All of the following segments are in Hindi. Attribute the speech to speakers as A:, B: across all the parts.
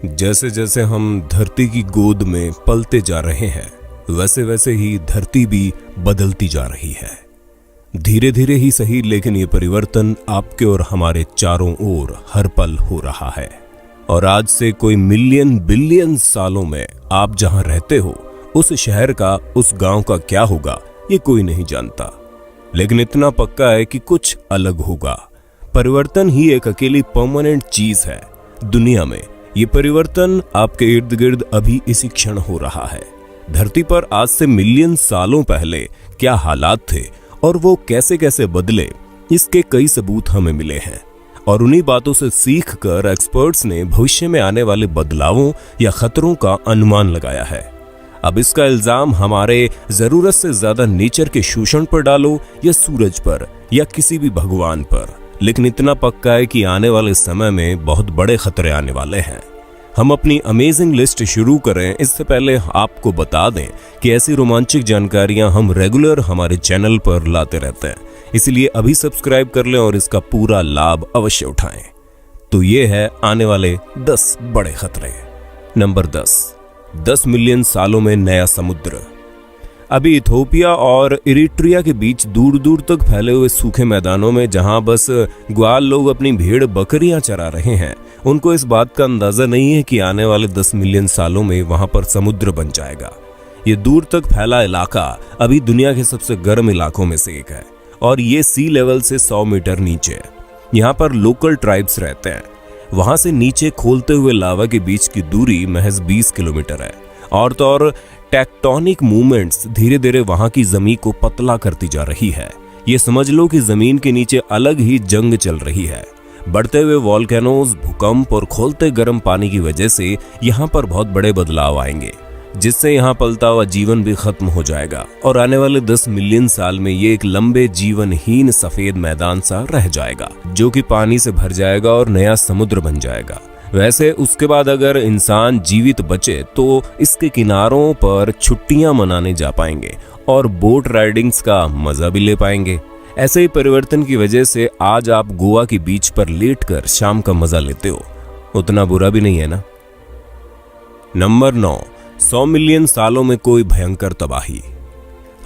A: जैसे जैसे हम धरती की गोद में पलते जा रहे हैं, वैसे वैसे ही धरती भी बदलती जा रही है। धीरे धीरे ही सही, लेकिन ये परिवर्तन आपके और हमारे चारों ओर हर पल हो रहा है। और आज से कोई मिलियन बिलियन सालों में आप जहां रहते हो, उस शहर का, उस गांव का क्या होगा, ये कोई नहीं जानता। लेकिन इतना पक्का है कि कुछ अलग होगा। परिवर्तन ही एक अकेली परमानेंट चीज है दुनिया में। ये परिवर्तन आपके इर्द गिर्द अभी इसी क्षण हो रहा है। धरती पर आज से मिलियन सालों पहले क्या हालात थे और वो कैसे कैसे बदले, इसके कई सबूत हमें मिले हैं। और उन्हीं बातों से सीखकर एक्सपर्ट्स ने भविष्य में आने वाले बदलावों या खतरों का अनुमान लगाया है। अब इसका इल्जाम हमारे जरूरत से ज्यादा नेचर के शोषण पर डालो या सूरज पर या किसी भी भगवान पर, लेकिन इतना पक्का है कि आने वाले समय में बहुत बड़े खतरे आने वाले हैं। हम अपनी अमेजिंग लिस्ट शुरू करें इससे पहले आपको बता दें कि ऐसी रोमांचक जानकारियां हम रेगुलर हमारे चैनल पर लाते रहते हैं, इसलिए अभी सब्सक्राइब कर लें और इसका पूरा लाभ अवश्य उठाएं। तो ये है आने वाले 10 बड़े खतरे। नंबर 10 मिलियन सालों में नया समुद्र। अभी इथोपिया और इरिट्रिया के बीच दूर दूर तक फैले हुए सूखे मैदानों में जहां बस ग्वाल लोग अपनी भेड़ बकरियां चरा रहे हैं, उनको इस बात का अंदाजा नहीं है कि आने वाले 10 मिलियन सालों में वहां पर समुद्र बन जाएगा। ये दूर तक फैला इलाका अभी दुनिया के सबसे गर्म इलाकों में से एक है और ये सी लेवल से 100 मीटर नीचे है। यहाँ पर लोकल ट्राइब्स रहते हैं। वहां से नीचे खोलते हुए लावा के बीच की दूरी महज 20 किलोमीटर है। और तो और टेक्टोनिक मूवमेंट्स धीरे धीरे वहां की जमीन को पतला करती जा रही है। ये समझ लो कि जमीन के नीचे अलग ही जंग चल रही है। बढ़ते हुए वॉल्केनोज, भूकंप और खोलते गर्म पानी की वजह से यहाँ पर बहुत बड़े बदलाव आएंगे, जिससे यहाँ पलता हुआ जीवन भी खत्म हो जाएगा और आने वाले 10 मिलियन साल में ये एक लंबे जीवनहीन सफेद मैदान सा रह जाएगा, जो कि पानी से भर जाएगा और नया समुद्र बन जाएगा। वैसे उसके बाद अगर इंसान जीवित बचे तो इसके किनारों पर छुट्टियां मनाने जा पाएंगे और बोट राइडिंग्स का मजा भी ले पाएंगे। ऐसे ही परिवर्तन की वजह से आज आप गोवा की बीच पर लेटकर शाम का मजा लेते हो, उतना बुरा भी नहीं है ना। नंबर 9 100 मिलियन सालों में कोई भयंकर तबाही।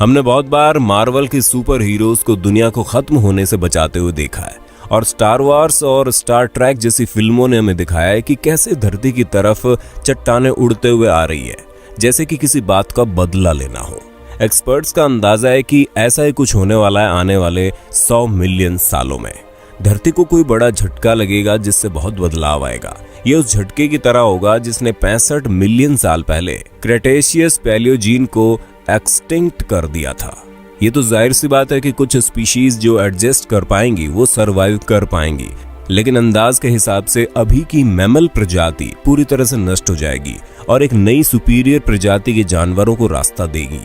A: हमने बहुत बार मार्वल के सुपर हीरोज को दुनिया को खत्म होने से बचाते हुए देखा है और स्टार वार्स और स्टार ट्रैक जैसी फिल्मों ने हमें दिखाया है कि कैसे धरती की तरफ चट्टानें उड़ते हुए आ रही है, जैसे कि किसी बात का बदला लेना हो। एक्सपर्ट्स का अंदाजा है कि ऐसा ही कुछ होने वाला है आने वाले 100 मिलियन सालों में। धरती को कोई बड़ा झटका लगेगा जिससे बहुत बदलाव आएगा। ये उस झटके की तरह होगा जिसने 65 मिलियन साल पहले क्रेटेशियस पैलियोजीन को एक्सटिंक्ट कर दिया था। ये तो जाहिर सी बात है कि कुछ स्पीशीज जो एडजस्ट कर पाएंगी वो सरवाइव कर पाएंगी, लेकिन अंदाज के हिसाब से अभी की मैमल प्रजाति पूरी तरह से नष्ट हो जाएगी और एक नई सुपीरियर प्रजाति के जानवरों को रास्ता देगी।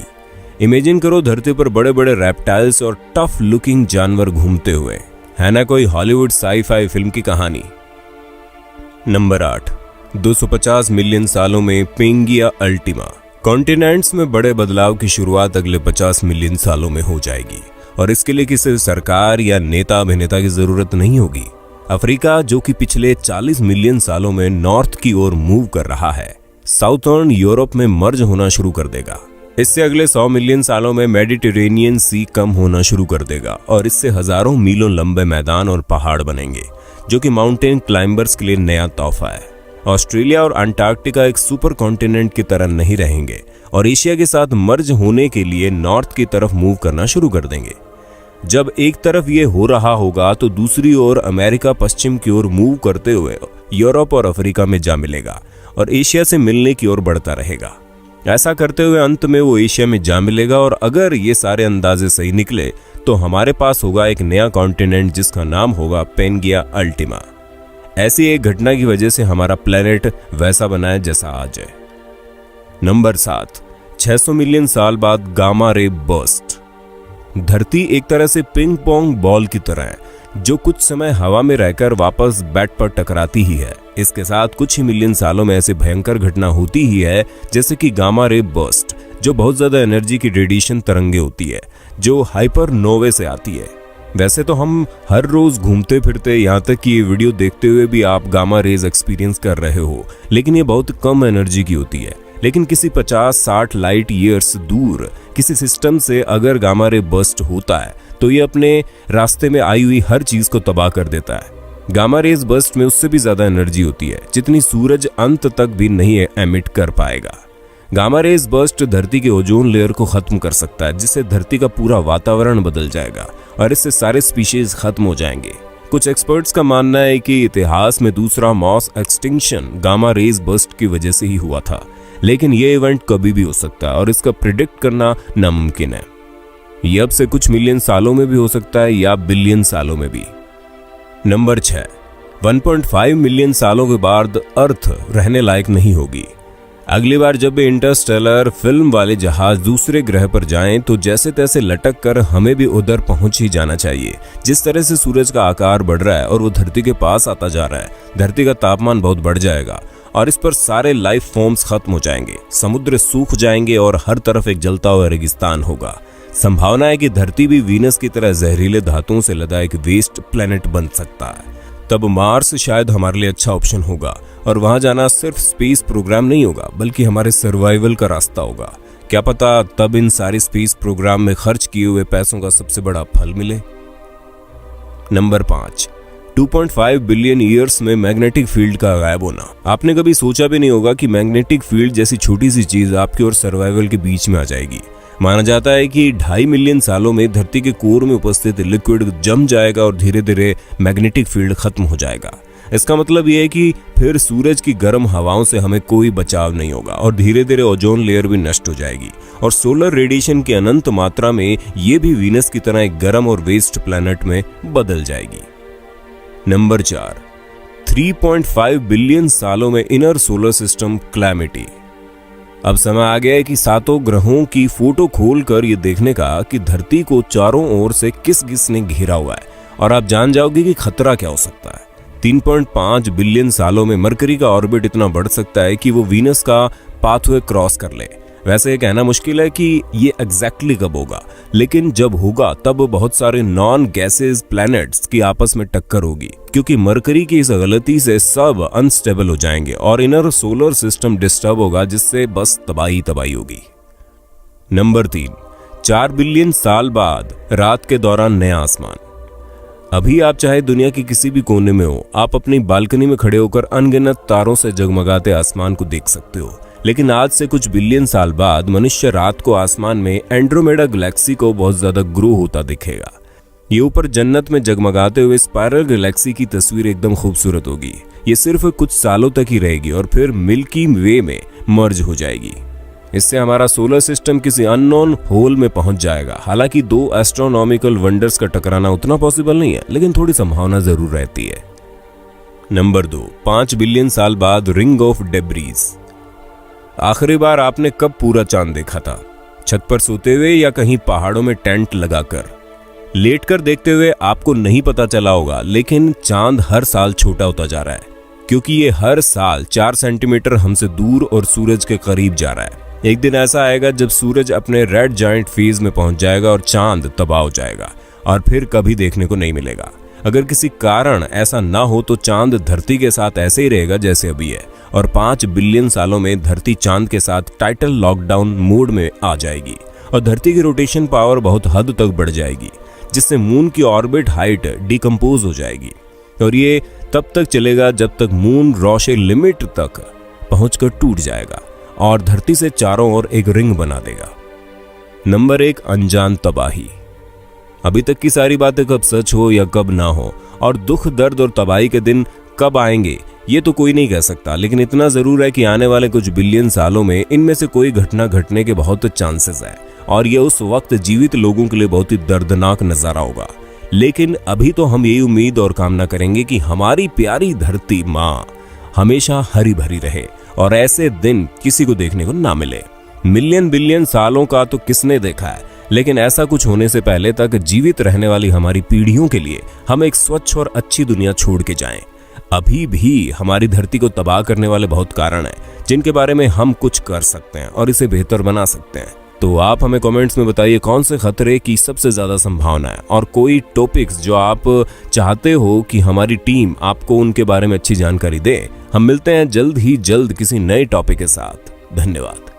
A: इमेजिन करो धरती पर बड़े बड़े रेप्टाइल्स और टफ लुकिंग जानवर घूमते हुए, है ना कोई हॉलीवुड साई-फाई फिल्म की कहानी। नंबर 8 250 मिलियन सालों में पेंगिया अल्टीमा। कॉन्टिनेंट्स में बड़े बदलाव की शुरुआत अगले 50 मिलियन सालों में हो जाएगी और इसके लिए किसी सरकार या नेता अभिनेता की जरूरत नहीं होगी। अफ्रीका, जो कि पिछले 40 मिलियन सालों में नॉर्थ की ओर मूव कर रहा है, साउथर्न यूरोप में मर्ज होना शुरू कर देगा। इससे अगले 100 मिलियन सालों में मेडिटेरेनियन सी कम होना शुरू कर देगा और इससे हजारों मीलों लंबे मैदान और पहाड़ बनेंगे, जो कि माउंटेन क्लाइंबर्स के लिए नया तोहफा है। ऑस्ट्रेलिया और अंटार्कटिका एक सुपर कॉन्टिनेंट की तरह नहीं रहेंगे और एशिया के साथ मर्ज होने के लिए नॉर्थ की तरफ मूव करना शुरू कर देंगे। जब एक तरफ ये हो रहा होगा तो दूसरी ओर अमेरिका पश्चिम की ओर मूव करते हुए यूरोप और अफ्रीका में जा मिलेगा और एशिया से मिलने की ओर बढ़ता रहेगा। ऐसा करते हुए अंत में वो एशिया में जा मिलेगा और अगर ये सारे अंदाजे सही निकले तो हमारे पास होगा एक नया कॉन्टिनेंट जिसका नाम होगा पेंगिया अल्टीमा। ऐसी एक घटना की वजह से हमारा प्लेनेट वैसा बना है जैसा आज है। नंबर 7 600 मिलियन साल बाद गामा रे बर्स्ट। धरती एक तरह से पिंग पोंग बॉल की तरह है, जो कुछ समय हवा में रहकर वापस बैट पर टकराती ही है। इसके साथ कुछ ही मिलियन सालों में ऐसी भयंकर घटना होती ही है, जैसे कि गामा रे बर्स्ट, जो बहुत ज्यादा एनर्जी की रेडिएशन तरंगे होती है, जो हाइपरनोवे से आती है। वैसे तो हम हर रोज घूमते फिरते, यहाँ तक कि ये वीडियो देखते हुए भी आप गामा रेज एक्सपीरियंस कर रहे हो, लेकिन ये बहुत कम एनर्जी की होती है। लेकिन किसी 50-60 लाइट ईयर्स दूर किसी सिस्टम से अगर गामा रे बर्स्ट होता है तो ये अपने रास्ते में आई हुई हर चीज को तबाह कर देता है। गामा रेज बर्स्ट में उससे भी ज्यादा एनर्जी होती है जितनी सूरज अंत तक भी नहीं एमिट कर पाएगा। गामा रेज बर्स्ट धरती के ओजोन लेयर को खत्म कर सकता है, जिससे धरती का पूरा वातावरण बदल जाएगा और इससे सारे स्पीशीज खत्म हो जाएंगे। कुछ एक्सपर्ट्स का मानना है कि इतिहास में दूसरा mass extinction gamma rays burst की वजह से ही हुआ था, लेकिन ये इवेंट कभी भी हो सकता है और इसका प्रिडिक्ट करना नामुमकिन है। ये अब से कुछ मिलियन सालों में भी हो सकता है या बिलियन सालों में भी। नंबर 6, 1.5 मिलियन सालों के बाद अर्थ रहने लायक नहीं होगी। अगली बार जब भी इंटरस्टेलर फिल्म वाले जहाज दूसरे ग्रह पर जाएं तो जैसे तैसे लटक कर हमें भी उधर पहुंच ही जाना चाहिए। जिस तरह से सूरज का आकार बढ़ रहा है और वो धरती के पास आता जा रहा है, धरती का तापमान बहुत बढ़ जाएगा और इस पर सारे लाइफ फॉर्म्स खत्म हो जाएंगे, समुद्र सूख जाएंगे और हर तरफ एक जलता हुआ रेगिस्तान होगा। संभावना है कि धरती भी वीनस की तरह जहरीले धातुओं से लदा एक वेस्ट प्लेनेट बन सकता है। तब मार्स शायद हमारे लिए अच्छा ऑप्शन होगा और वहां जाना सिर्फ स्पेस प्रोग्राम नहीं होगा बल्कि हमारे सर्वाइवल का रास्ता होगा। क्या पता तब इन सारे स्पेस प्रोग्राम में खर्च किए हुए पैसों का सबसे बड़ा फल मिले। नंबर 5, 2.5 बिलियन ईयर्स में मैग्नेटिक फील्ड का गायब होना। आपने कभी सोचा भी नहीं होगा कि मैग्नेटिक फील्ड जैसी छोटी सी चीज आपके और सर्वाइवल के बीच में आ जाएगी। माना जाता है कि 2.5 मिलियन सालों में धरती के कोर में उपस्थित लिक्विड जम जाएगा और धीरे धीरे मैग्नेटिक फील्ड खत्म हो जाएगा। इसका मतलब यह है कि फिर सूरज की गर्म हवाओं से हमें कोई बचाव नहीं होगा और धीरे धीरे ओजोन लेयर भी नष्ट हो जाएगी और सोलर रेडिएशन की अनंत मात्रा में ये भी वीनस की तरह एक गर्म और वेस्ट प्लैनेट में बदल जाएगी। नंबर 4, 3.5 बिलियन सालों में इनर सोलर सिस्टम क्लैमिटी। अब समय आ गया है कि 7 ग्रहों की फोटो खोलकर ये देखने का कि धरती को चारों ओर से किस ने घेरा हुआ है और आप जान जाओगे कि खतरा क्या हो सकता है। 3.5 बिलियन सालों में मरकरी का ऑर्बिट इतना बढ़ सकता है कि वो वीनस का पाथवे क्रॉस कर ले। वैसे ये कहना मुश्किल है कि ये एग्जैक्टली कब होगा, लेकिन जब होगा तब बहुत सारे नॉन गैसेस प्लैनेट्स की आपस में टक्कर होगी, क्योंकि मरकरी की इस गलती से सब अनस्टेबल हो जाएंगे और इनर सोलर सिस्टम डिस्टर्ब होगा, जिससे बस तबाही होगी। नंबर 3, 4 बिलियन साल बाद रात के दौरान नया आसमान। अभी आप चाहे दुनिया के किसी भी कोने में हो, आप अपनी बालकनी में खड़े होकर अनगिनत तारों से जगमगाते आसमान को देख सकते हो। लेकिन आज से कुछ बिलियन साल बाद मनुष्य रात को आसमान में एंड्रोमेडा गैलेक्सी को बहुत ज्यादा ग्रो होता दिखेगा। ये ऊपर जन्नत में जगमगाते हुए स्पाइरल गैलेक्सी की तस्वीर एकदम खूबसूरत होगी। ये सिर्फ कुछ सालों तक ही रहेगी और फिर मिल्की वे में मर्ज हो जाएगी। इससे हमारा सोलर सिस्टम किसी अननोन होल में पहुंच जाएगा। हालांकि 2 एस्ट्रोनॉमिकल वंडर्स का टकराना उतना पॉसिबल नहीं है, लेकिन थोड़ी संभावना जरूर रहती है। नंबर 2, 5 बिलियन साल बाद रिंग ऑफ डेब्रीज। आखिरी बार आपने कब पूरा चांद देखा था? छत पर सोते हुए या कहीं पहाड़ों में टेंट लगाकर? लेटकर देखते हुए आपको नहीं पता चला होगा, लेकिन चांद हर साल छोटा होता जा रहा है, क्योंकि ये हर साल 4 सेंटीमीटर हमसे दूर और सूरज के करीब जा रहा है। एक दिन ऐसा आएगा जब सूरज अपने रेड जायंट फेज में पहुंच जाएगा और चांद तबाह हो जाएगा और फिर कभी देखने को नहीं मिलेगा। अगर किसी कारण ऐसा ना हो तो चांद धरती के साथ ऐसे ही रहेगा जैसे अभी है और 5 बिलियन सालों में धरती चांद के साथ टाइटल लॉकडाउन मोड में आ जाएगी और धरती की रोटेशन पावर बहुत हद तक बढ़ जाएगी, जिससे मून की ऑर्बिट हाइट डिकम्पोज हो जाएगी और ये तब तक चलेगा जब तक मून रोशे लिमिट तक पहुंचकर टूट जाएगा और धरती से चारों ओर एक रिंग बना देगा। नंबर 1, अनजान तबाही। अभी तक की सारी बातें कब सच हो या कब ना हो और दुख दर्द और तबाही के दिन कब आएंगे ये तो कोई नहीं कह सकता, लेकिन इतना जरूर है कि आने वाले कुछ बिलियन सालों में इनमें से कोई घटना घटने के बहुत चांसेस है और ये उस वक्त जीवित लोगों के लिए बहुत ही दर्दनाक नजारा होगा। लेकिन अभी तो हम यही उम्मीद और कामना करेंगे कि हमारी प्यारी धरती माँ हमेशा हरी भरी रहे और ऐसे दिन किसी को देखने को ना मिले। मिलियन बिलियन सालों का तो किसने देखा है, लेकिन ऐसा कुछ होने से पहले तक जीवित रहने वाली हमारी पीढ़ियों के लिए हम एक स्वच्छ और अच्छी दुनिया छोड़ के जाएं। अभी भी हमारी धरती को तबाह करने वाले बहुत कारण हैं जिनके बारे में हम कुछ कर सकते हैं और इसे बेहतर बना सकते हैं। तो आप हमें कमेंट्स में बताइए कौन से खतरे की सबसे ज्यादा संभावना है, और कोई टॉपिक्स जो आप चाहते हो कि हमारी टीम आपको उनके बारे में अच्छी जानकारी दे। हम मिलते हैं जल्द ही जल्द किसी नए टॉपिक के साथ। धन्यवाद।